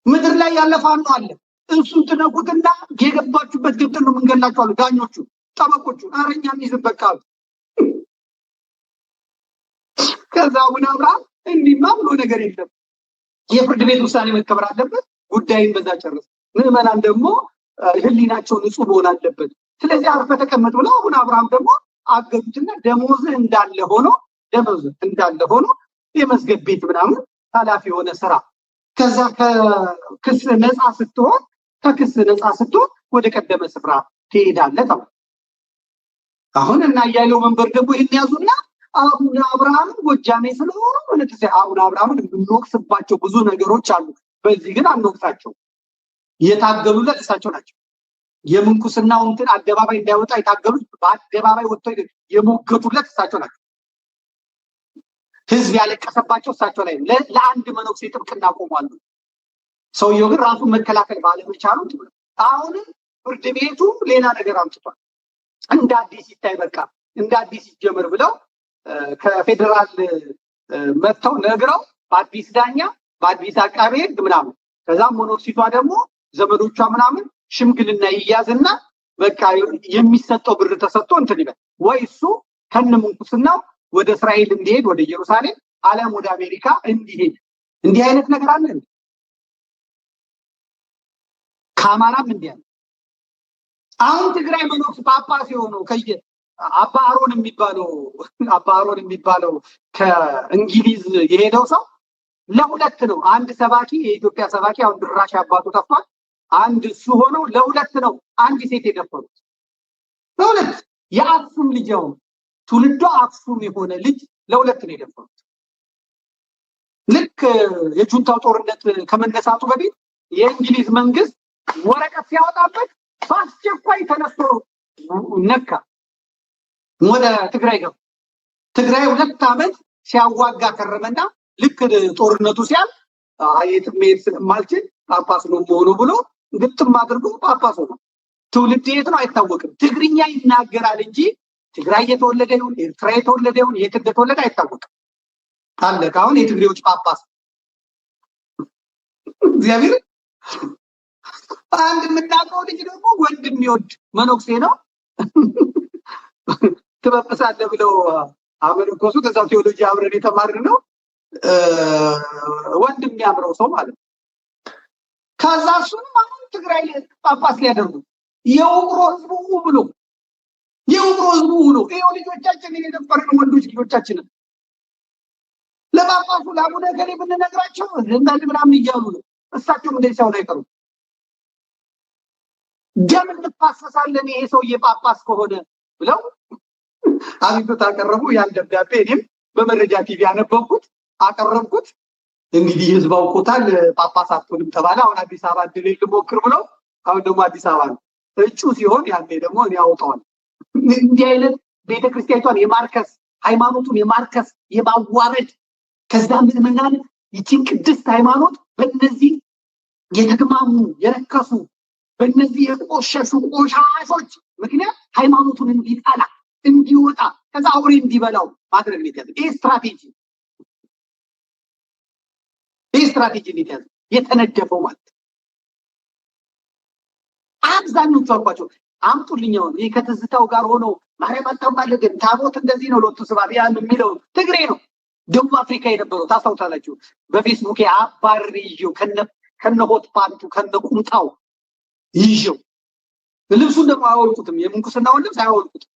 ምድር ላይ ያለፋኑ አለ። እሱን ትነኩትና የገባችሁበት ገብተን ነው የምንገላችሁ አሉ ዳኞቹ፣ ጠበቆቹ። አረኛ ይዝም በቃ ከዛ አቡነ አብርሃም እንዲማ ብሎ ነገር የለም። የፍርድ ቤት ውሳኔ መከበር አለበት። ጉዳይን በዛ ጨርስ። ምዕመናን ደግሞ ህሊናቸው ንጹህ መሆን አለበት። ስለዚህ አርፈ ተቀመጥ ብለው አቡነ አብርሃም ደግሞ አገዱትና ደሞዝ እንዳለ ሆኖ የመዝገብ ቤት ምናምን ኃላፊ የሆነ ስራ ከዛ ከክስ ነፃ ስትሆን ወደ ቀደመ ስፍራ ትሄዳለህ ተባለ። አሁን እና እያለው መንበር ደግሞ ይሄን ያዙና አቡነ አብርሃም ጎጃሜ ስለሆኑ አቡነ አብርሃም እንወቅስባቸው ብዙ ነገሮች አሉ። በዚህ ግን አንወቅሳቸው። የታገሉለት እሳቸው ናቸው። የምንኩስናው እንትን አደባባይ እንዳይወጣ የታገሉት በአደባባይ ወጥተው የሞገቱለት እሳቸው ናቸው። ህዝብ ያለቀሰባቸው እሳቸው ላይ ለአንድ መነኩሴ ጥብቅና ቆሟል። ሰውየው ግን ራሱን መከላከል ባለመቻሉ አሁንም ፍርድ ቤቱ ሌላ ነገር አምጥቷል። እንደ አዲስ ይታይ በቃ እንደ አዲስ ይጀምር ብለው ከፌደራል መጥተው ነግረው በአዲስ ዳኛ በአዲስ አቃቤ ህግ ምናምን ከዛም ሞኖክሲቷ ደግሞ ዘመዶቿ ምናምን ሽምግልና ይያዝና በቃ የሚሰጠው ብር ተሰጥቶ እንትን ይበል ወይ እሱ ከነምንኩስናው ወደ እስራኤል እንዲሄድ ወደ ኢየሩሳሌም አለም ወደ አሜሪካ እንዲሄድ። እንዲህ አይነት ነገር አለ። ከአማራም እንዲህ አለ። አሁን ትግራይ መኖክስ ጳጳስ የሆነው አባ አሮን የሚባለው ከእንግሊዝ የሄደው ሰው ለሁለት ነው። አንድ ሰባኪ የኢትዮጵያ ሰባኪ አሁን ድራሽ አባቱ ጠፍቷል። አንድ እሱ ሆነው ለሁለት ነው አንድ ሴት የደፈሩት። ለሁለት የአክሱም ልጅ ነው ትውልዷ አክሱም የሆነ ልጅ ለሁለት ነው የደፈሩት። ልክ የጁንታው ጦርነት ከመነሳቱ በፊት የእንግሊዝ መንግስት ወረቀት ሲያወጣበት በአስቸኳይ ተነስቶ ነካ። ወደ ትግራይ ገባ። ትግራይ 2 ዓመት ሲያዋጋ ከረመና ልክ ጦርነቱ ሲያል የትም መሄድ ስለማልችል ጳጳስ ነው የምሆነው ብሎ ግጥም አድርጎ ጳጳስ ሆነ። ትውልድ የት ነው አይታወቅም። ትግርኛ ይናገራል እንጂ ትግራይ የተወለደ ይሁን ኤርትራ የተወለደ ይሁን የት እንደተወለደ አይታወቅም። አለቀ። አሁን የትግሬዎች ጳጳስ እግዚአብሔር አንድ የምናውቀው ልጅ ደግሞ ወንድ የሚወድ መነኩሴ ነው። ትበብሳለህ ብለው አመነኮሱ። ከዛ ቴዎሎጂ አብረን የተማርን ነው። ወንድ የሚያምረው ሰው ማለት ነው። ከዛ እሱንም አሁን ትግራይ ጳጳስ ሊያደርጉ የውቅሮ ህዝቡ ብሎ የውቅሮ ህዝቡ ብሎ ይኸው ልጆቻችንን የደፈርን ወንዶች ልጆቻችንን ለጳጳሱ ለአቡነ ገሌ ብንነግራቸው እንዳል ምናምን እያሉ ነው። እሳቸውም እንደዚህ ሳይሆን አይቀሩም። ደም እንፋሰሳለን ይሄ ሰውዬ ጳጳስ ከሆነ ብለው አቤቱታ አቀረቡ። ያን ደብዳቤ እኔም በመረጃ ቲቪ ያነበብኩት አቀረብኩት። እንግዲህ ህዝብ አውቆታል። ጳጳስ አትሆንም ተባለ። አሁን አዲስ አበባ ድል ልሞክር ብለው አሁን ደግሞ አዲስ አበባ ነው እጩ ሲሆን ያኔ ደግሞ እኔ አውጣዋል። እንዲህ አይነት ቤተክርስቲያኗን የማርከስ ሃይማኖቱን የማርከስ የማዋረድ ከዛ ምዕመናን ይችን ቅድስት ሃይማኖት በእነዚህ የተግማሙ የረከሱ በእነዚህ የቆሸሹ ቆሻሾች ምክንያት ሃይማኖቱን እንዲጠላ እንዲወጣ ከዛ አውሬ እንዲበላው ማድረግ ነው የተያዘ። ይህ ስትራቴጂ ነው የተነደፈው ማለት አብዛኞቹ አልኳቸው አምጡልኝ። ይህ ከትዝታው ጋር ሆኖ ማርያም አታማልድም ታቦት እንደዚህ ነው ሎቱ ስብሐት ያን የሚለው ትግሬ ነው። ደቡብ አፍሪካ የነበረው ታስታውሳላችሁ። በፌስቡክ አባር ይዤው ከነሆት ፓንቱ ከነቁምጣው ይዤው ልብሱን ደግሞ አያወልቁትም። የምንኩስናውን ልብስ አያወልቁትም።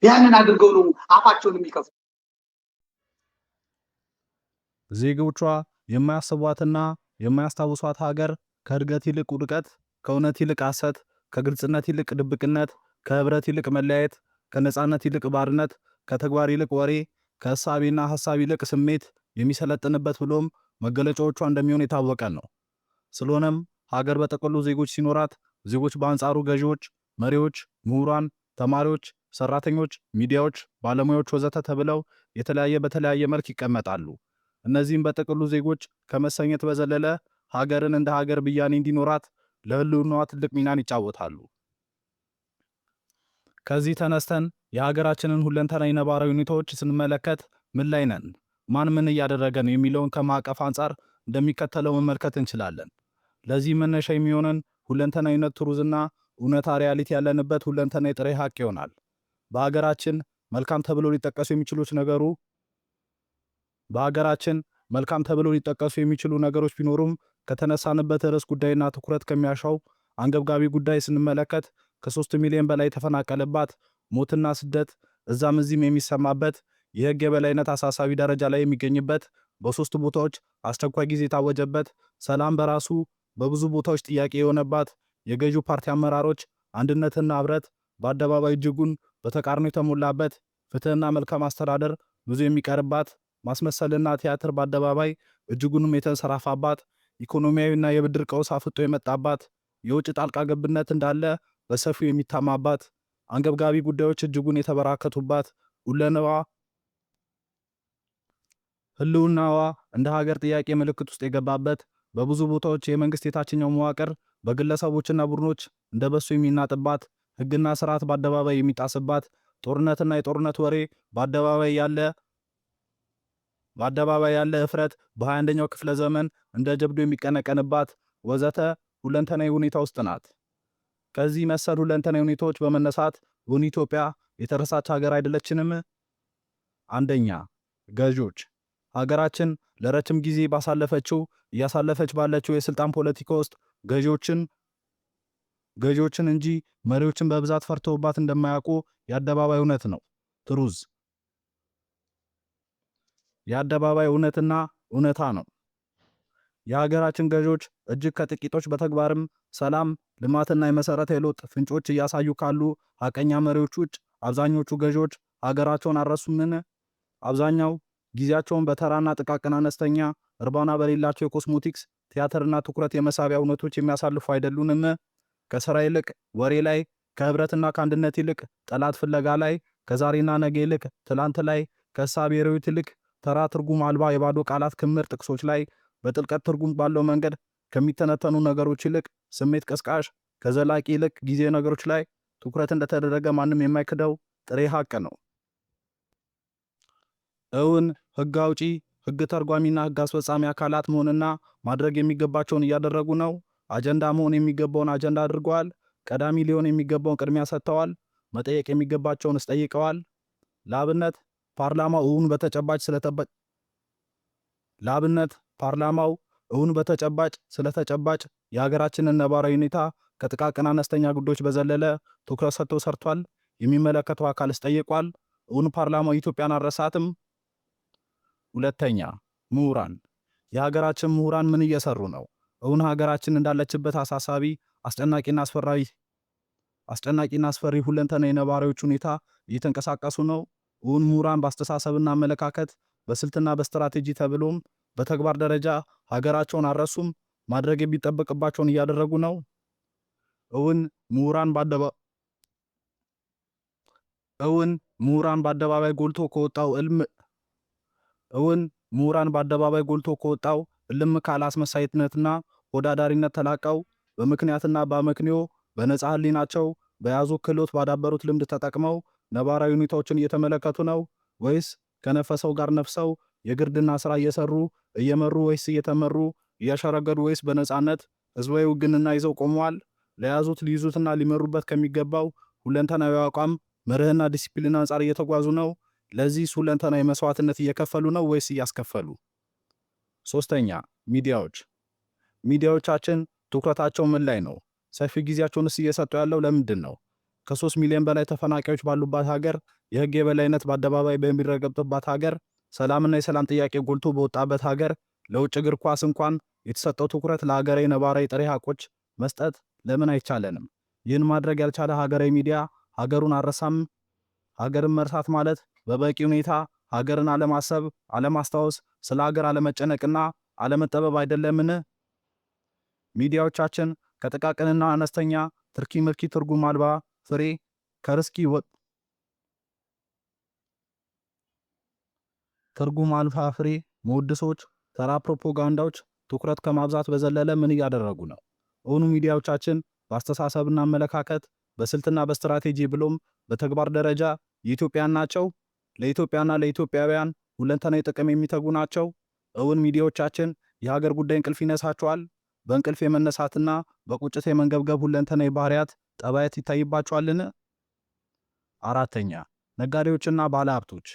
ያንን አድርገው ነው አፋቸውን የሚከፍቱ። ዜጎቿ የማያስቧትና የማያስታውሷት ሀገር ከእድገት ይልቅ ውድቀት፣ ከእውነት ይልቅ ሐሰት፣ ከግልጽነት ይልቅ ድብቅነት፣ ከህብረት ይልቅ መለያየት፣ ከነጻነት ይልቅ ባርነት፣ ከተግባር ይልቅ ወሬ፣ ከሐሳቢና ሐሳብ ይልቅ ስሜት የሚሰለጥንበት ብሎም መገለጫዎቿ እንደሚሆን የታወቀ ነው። ስለሆነም ሀገር በጠቅሉ ዜጎች ሲኖራት፣ ዜጎች በአንጻሩ ገዢዎች፣ መሪዎች፣ ምሁራን፣ ተማሪዎች፣ ሰራተኞች፣ ሚዲያዎች፣ ባለሙያዎች ወዘተ ተብለው በተለያየ መልክ ይቀመጣሉ። እነዚህም በጥቅሉ ዜጎች ከመሰኘት በዘለለ ሀገርን እንደ ሀገር ብያኔ እንዲኖራት ለህልውናዋ ትልቅ ሚናን ይጫወታሉ። ከዚህ ተነስተን የሀገራችንን ሁለንተናዊ ነባራዊ ሁኔታዎች ስንመለከት ምን ላይ ነን፣ ማን ምን እያደረገ ነው የሚለውን ከማዕቀፍ አንጻር እንደሚከተለው መመልከት እንችላለን። ለዚህ መነሻ የሚሆነን ሁለንተናዊነት ትሩዝና እውነታ ሪያሊቲ ያለንበት ሁለንተናዊ ጥሬ ሀቅ ይሆናል። በሀገራችን መልካም ተብሎ ሊጠቀሱ የሚችሉ ነገሮች ቢኖሩም ከተነሳንበት ርዕስ ጉዳይና ትኩረት ከሚያሻው አንገብጋቢ ጉዳይ ስንመለከት ከ3 ሚሊዮን በላይ የተፈናቀለባት፣ ሞትና ስደት እዛም እዚህም የሚሰማበት፣ የህግ የበላይነት አሳሳቢ ደረጃ ላይ የሚገኝበት፣ በ3 ቦታዎች አስቸኳይ ጊዜ የታወጀበት፣ ሰላም በራሱ በብዙ ቦታዎች ጥያቄ የሆነባት፣ የገዢው ፓርቲ አመራሮች አንድነትና ህብረት በአደባባይ እጅጉን በተቃርኖ የተሞላበት፣ ፍትህና መልካም አስተዳደር ብዙ የሚቀርባት፣ ማስመሰልና ቲያትር በአደባባይ እጅጉንም የተንሰራፋባት፣ ኢኮኖሚያዊና የብድር ቀውስ አፍጦ የመጣባት፣ የውጭ ጣልቃ ገብነት እንዳለ በሰፊው የሚታማባት፣ አንገብጋቢ ጉዳዮች እጅጉን የተበራከቱባት፣ ህልውናዋ እንደ ሀገር ጥያቄ ምልክት ውስጥ የገባበት፣ በብዙ ቦታዎች የመንግስት የታችኛው መዋቅር በግለሰቦችና ቡድኖች እንደበሱ የሚናጥባት፣ ህግና ስርዓት በአደባባይ የሚጣስባት፣ ጦርነትና የጦርነት ወሬ በአደባባይ ያለ እፍረት በ21ኛው ክፍለ ዘመን እንደ ጀብዱ የሚቀነቀንባት ወዘተ ሁለንተናዊ ሁኔታ ውስጥ ናት። ከዚህ መሰል ሁለንተናዊ ሁኔታዎች በመነሳት ኢትዮጵያ የተረሳች ሀገር አይደለችንም። አንደኛ፣ ገዢዎች። ሀገራችን ለረጅም ጊዜ እያሳለፈች ባለችው የስልጣን ፖለቲካ ውስጥ ገዢዎችን እንጂ መሪዎችን በብዛት ፈርተውባት እንደማያውቁ የአደባባይ እውነት ነው። ትሩዝ የአደባባይ እውነትና እውነታ ነው። የሀገራችን ገዢዎች እጅግ ከጥቂቶች በተግባርም ሰላም፣ ልማትና የመሰረታዊ ለውጥ ፍንጮች እያሳዩ ካሉ ሀቀኛ መሪዎች ውጭ አብዛኞቹ ገዢዎች ሀገራቸውን አልረሱምን? አብዛኛው ጊዜያቸውን በተራና ጥቃቅን አነስተኛ እርባና በሌላቸው የኮስሞቲክስ ቲያትርና ትኩረት የመሳቢያ እውነቶች የሚያሳልፉ አይደሉንም? ከስራ ይልቅ ወሬ ላይ፣ ከህብረትና ከአንድነት ይልቅ ጠላት ፍለጋ ላይ፣ ከዛሬና ነገ ይልቅ ትላንት ላይ፣ ከእሳቤ ርዕዮት ይልቅ ተራ ትርጉም አልባ የባዶ ቃላት ክምር ጥቅሶች ላይ፣ በጥልቀት ትርጉም ባለው መንገድ ከሚተነተኑ ነገሮች ይልቅ ስሜት ቀስቃሽ፣ ከዘላቂ ይልቅ ጊዜ ነገሮች ላይ ትኩረት እንደተደረገ ማንም የማይክደው ጥሬ ሀቅ ነው። እውን ህግ አውጪ፣ ህግ ተርጓሚና ህግ አስፈጻሚ አካላት መሆንና ማድረግ የሚገባቸውን እያደረጉ ነው? አጀንዳ መሆን የሚገባውን አጀንዳ አድርገዋል። ቀዳሚ ሊሆን የሚገባውን ቅድሚያ ሰጥተዋል። መጠየቅ የሚገባቸውን ጠይቀዋል። ለአብነት ፓርላማው እውን በተጨባጭ ስለተጨባጭ የሀገራችንን ነባራዊ ሁኔታ ከጥቃቅን አነስተኛ ጉዳዮች በዘለለ ትኩረት ሰጥቶ ሰርቷል። የሚመለከተው አካልስ ጠይቋል። እውን ፓርላማው ኢትዮጵያን አልረሳትም? ሁለተኛ፣ ምሁራን። የሀገራችን ምሁራን ምን እየሰሩ ነው? እውን ሀገራችን እንዳለችበት አሳሳቢ አስጨናቂና አስፈሪ ሁለንተናዊ ነባራዊዎች ሁኔታ እየተንቀሳቀሱ ነው? እውን ምሁራን በአስተሳሰብና አመለካከት በስልትና በስትራቴጂ ተብሎም በተግባር ደረጃ ሀገራቸውን አልረሱም? ማድረግ የሚጠበቅባቸውን እያደረጉ ነው? እውን ምሁራን በአደባባይ ጎልቶ ከወጣው እልም ካለ አስመሳይነትና ወዳዳሪነት ተላቀው በምክንያትና በአመክንዮ በነጻ ህሊናቸው በያዙ ክህሎት ባዳበሩት ልምድ ተጠቅመው ነባራዊ ሁኔታዎችን እየተመለከቱ ነው? ወይስ ከነፈሰው ጋር ነፍሰው የግርድና ስራ እየመሩ ወይስ እየተመሩ እያሸረገዱ ወይስ በነጻነት ህዝባዊ ውግንና ይዘው ቆመዋል? ለያዙት ሊይዙትና ሊመሩበት ከሚገባው ሁለንተናዊ አቋም መርህና ዲሲፕሊን አንጻር እየተጓዙ ነው? ለዚህ ሁለንተናዊ መስዋዕትነት እየከፈሉ ነው ወይስ እያስከፈሉ? ሶስተኛ፣ ሚዲያዎቻችን ትኩረታቸው ምን ላይ ነው? ሰፊ ጊዜያቸውንስ እየሰጡ ያለው ለምንድን ነው? ከ3 ሚሊዮን በላይ ተፈናቃዮች ባሉባት ሀገር፣ የህግ የበላይነት በአደባባይ በሚረገጥባት ሀገር፣ ሰላምና የሰላም ጥያቄ ጎልቶ በወጣበት ሀገር ለውጭ እግር ኳስ እንኳን የተሰጠው ትኩረት ለሀገራዊ ነባራዊ ጥሬ ሀቆች መስጠት ለምን አይቻለንም? ይህን ማድረግ ያልቻለ ሀገራዊ ሚዲያ ሀገሩን አልረሳም? ሀገርን መርሳት ማለት በበቂ ሁኔታ ሀገርን አለማሰብ፣ አለማስታወስ፣ ስለ ሀገር አለመጨነቅና አለመጠበብ አይደለምን? ሚዲያዎቻችን ከጥቃቅንና አነስተኛ ትርኪ ምርኪ ትርጉም አልባ ፍሬ መወድሶች፣ ተራ ፕሮፓጋንዳዎች ትኩረት ከማብዛት በዘለለ ምን እያደረጉ ነው? እውኑ ሚዲያዎቻችን በአስተሳሰብና አመለካከት በስልትና በስትራቴጂ ብሎም በተግባር ደረጃ የኢትዮጵያን ናቸው? ለኢትዮጵያና ለኢትዮጵያውያን ሁለንተናዊ ጥቅም የሚተጉ ናቸው? እውን ሚዲያዎቻችን የሀገር ጉዳይ እንቅልፍ ይነሳቸዋል? በእንቅልፍ የመነሳትና በቁጭት የመንገብገብ ሁለንተናዊ ባህሪያት ጠባያት ይታይባቸዋልን? አራተኛ፣ ነጋዴዎችና ባለሀብቶች።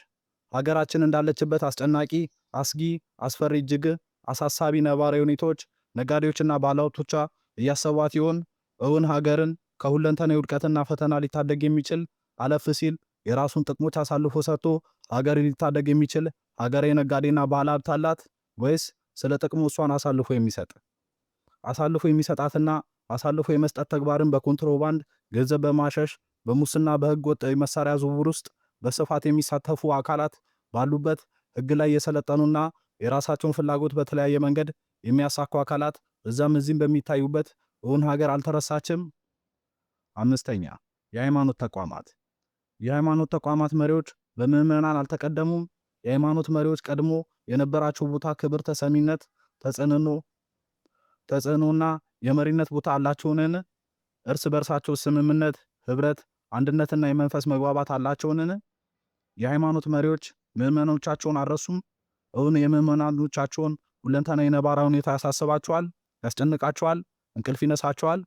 ሀገራችን እንዳለችበት አስጨናቂ፣ አስጊ፣ አስፈሪ፣ እጅግ አሳሳቢ ነባራዊ ሁኔታዎች ነጋዴዎችና ባለሀብቶቿ እያሰቧት ይሆን? እውን ሀገርን ከሁለንተናዊ ውድቀትና ፈተና ሊታደግ የሚችል አለፍ ሲል የራሱን ጥቅሞች አሳልፎ ሰጥቶ ሀገርን ሊታደግ የሚችል ሀገራዊ ነጋዴና ባለሀብት አላት? ወይስ ስለ ጥቅሙ እሷን አሳልፎ የሚሰጣትና አሳልፎ የመስጠት ተግባርን በኮንትሮባንድ ገንዘብ በማሸሽ በሙስና በህገ ወጥ መሳሪያ ዝውውር ውስጥ በስፋት የሚሳተፉ አካላት ባሉበት ህግ ላይ የሰለጠኑና የራሳቸውን ፍላጎት በተለያየ መንገድ የሚያሳኩ አካላት እዛም እዚህም በሚታዩበት እውን ሀገር አልተረሳችም? አምስተኛ፣ የሃይማኖት ተቋማት መሪዎች በምዕመናን አልተቀደሙም? የሃይማኖት መሪዎች ቀድሞ የነበራቸው ቦታ፣ ክብር፣ ተሰሚነት፣ ተጽዕኖና የመሪነት ቦታ አላቸውን? እርስ በርሳቸው ስምምነት፣ ህብረት፣ አንድነትና የመንፈስ መግባባት አላቸውን? የሃይማኖት መሪዎች ምዕመኖቻቸውን አልረሱም? እውን የምዕመናኖቻቸውን ሁለንተናዊ ነባራዊ ሁኔታ ያሳስባቸዋል? ያስጨንቃቸዋል? እንቅልፍ ይነሳቸዋል?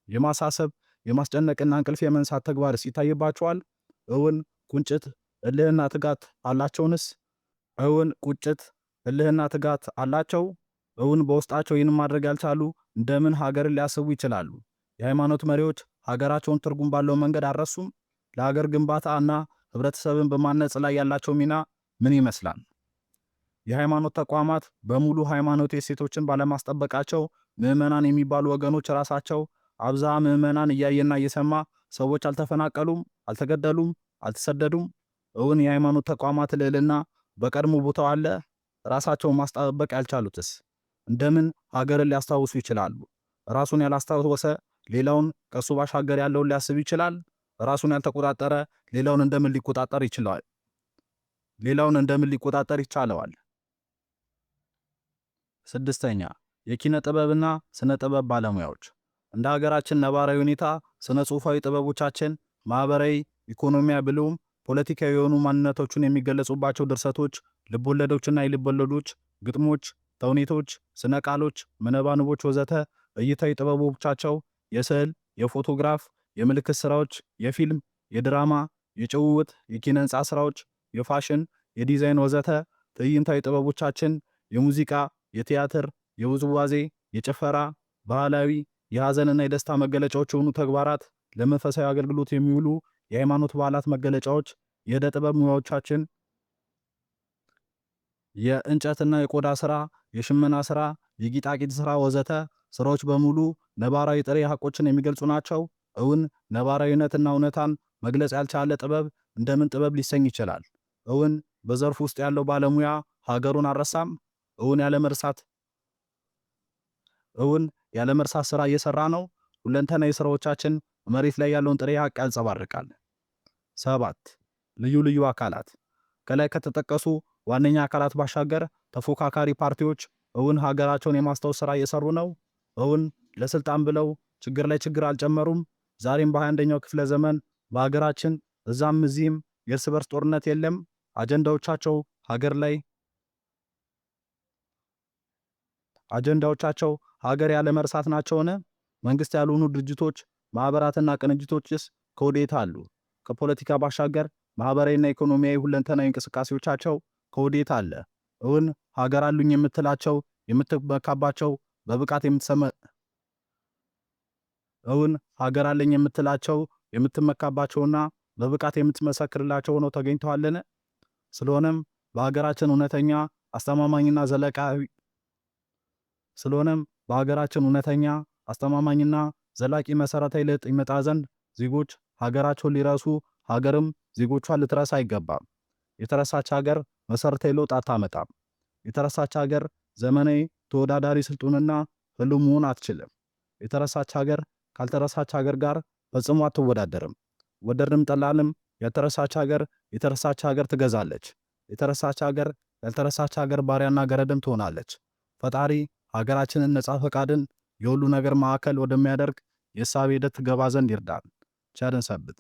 የማሳሰብ የማስጨነቅና እንቅልፍ የመንሳት ተግባርስ ይታይባቸዋል? እውን ቁጭት፣ እልህና ትጋት አላቸው? እውን በውስጣቸው ይህን ማድረግ ያልቻሉ እንደምን ሀገርን ሊያስቡ ይችላሉ? የሃይማኖት መሪዎች ሀገራቸውን ትርጉም ባለው መንገድ አልረሱም? ለሀገር ግንባታ እና ህብረተሰብን በማነጽ ላይ ያላቸው ሚና ምን ይመስላል? የሃይማኖት ተቋማት በሙሉ ሃይማኖት እሴቶችን ባለማስጠበቃቸው ምዕመናን የሚባሉ ወገኖች ራሳቸው አብዛ ምዕመናን እያየና እየሰማ ሰዎች አልተፈናቀሉም፣ አልተገደሉም፣ አልተሰደዱም? እውን የሃይማኖት ተቋማት ልዕልና በቀድሞ ቦታው አለ? ራሳቸውን ማስጠበቅ ያልቻሉትስ እንደምን ሀገርን ሊያስታውሱ ይችላሉ? ራሱን ያላስታወሰ ሌላውን ከሱ ባሻገር ያለውን ሊያስብ ይችላል? ራሱን ያልተቆጣጠረ ሌላውን እንደምን ሊቆጣጠር ይቻለዋል? ስድስተኛ፣ የኪነ ጥበብና ስነ ጥበብ ባለሙያዎች። እንደ ሀገራችን ነባራዊ ሁኔታ ስነ ጽሁፋዊ ጥበቦቻችን ማህበራዊ፣ ኢኮኖሚያዊ ብሎም ፖለቲካዊ የሆኑ ማንነቶችን የሚገለጹባቸው ድርሰቶች፣ ልቦለዶችና የልቦለዶች፣ ግጥሞች፣ ተውኔቶች፣ ስነ ቃሎች፣ መነባንቦች ወዘተ እይታዊ ጥበቦቻቸው የስዕል፣ የፎቶግራፍ፣ የምልክት ስራዎች፣ የፊልም፣ የድራማ፣ የጭውውት፣ የኪነ ህንፃ ስራዎች፣ የፋሽን፣ የዲዛይን ወዘተ ትዕይንታዊ ጥበቦቻችን የሙዚቃ፣ የቲያትር፣ የውዝዋዜ፣ የጭፈራ፣ ባህላዊ፣ የሐዘንና የደስታ መገለጫዎች የሆኑ ተግባራት፣ ለመንፈሳዊ አገልግሎት የሚውሉ የሃይማኖት በዓላት መገለጫዎች፣ የዕደ ጥበብ ሙያዎቻችን፣ የእንጨትና የቆዳ ስራ፣ የሽመና ስራ፣ የጌጣጌጥ ስራ ወዘተ ስራዎች በሙሉ ነባራዊ ጥሬ ሐቆችን የሚገልጹ ናቸው። እውን ነባራዊነትና እውነታን መግለጽ ያልቻለ ጥበብ እንደምን ጥበብ ሊሰኝ ይችላል? እውን በዘርፍ ውስጥ ያለው ባለሙያ ሀገሩን አልረሳም? እውን ያለ መርሳት ስራ እየሰራ ነው? ሁለንተናዊ ስራዎቻችን መሬት ላይ ያለውን ጥሬ ሐቅ ያንጸባርቃል። 7. ልዩ ልዩ አካላት ከላይ ከተጠቀሱ ዋነኛ አካላት ባሻገር ተፎካካሪ ፓርቲዎች እውን ሀገራቸውን የማስታወስ ስራ እየሰሩ ነው? እውን ለስልጣን ብለው ችግር ላይ ችግር አልጨመሩም? ዛሬም በ21ኛው ክፍለ ዘመን በሀገራችን እዛም እዚህም የእርስ በርስ ጦርነት የለም? አጀንዳዎቻቸው ሀገር ያለ መርሳት ናቸውን? መንግስት ያልሆኑ ድርጅቶች፣ ማህበራትና ቅንጅቶችስ ከወዴት አሉ? ከፖለቲካ ባሻገር ማህበራዊና ኢኮኖሚያዊ ሁለንተናዊ እንቅስቃሴዎቻቸው ከወዴት አለ? እውን ሀገር አሉኝ የምትላቸው የምትመካባቸው በብቃት እውን ሀገር አለኝ የምትላቸው የምትመካባቸውና በብቃት የምትመሰክርላቸው ሆነው ተገኝተዋልን? ስለሆነም በሀገራችን እውነተኛ አስተማማኝና ዘላቂ መሰረታዊ ለውጥ ይመጣ ዘንድ ዜጎች ሀገራቸውን ሊረሱ፣ ሀገርም ዜጎቿን ልትረሳ አይገባም። የተረሳች ሀገር መሰረታዊ ለውጥ አታመጣም። የተረሳች ሀገር ዘመናዊ፣ ተወዳዳሪ፣ ስልጡንና ህልም መሆን አትችልም። የተረሳች ሀገር ካልተረሳች ሀገር ጋር ፈጽሞ አትወዳደርም። ወደድንም ጠላንም የተረሳች ሀገር ትገዛለች። የተረሳች ሀገር ያልተረሳች ሀገር ባሪያና ገረድም ትሆናለች። ፈጣሪ ሀገራችንን ነጻ ፈቃድን የሁሉ ነገር ማዕከል ወደሚያደርግ የእሳቤ ሂደት ትገባ ዘንድ ይርዳል። ቸርን ሰንብት።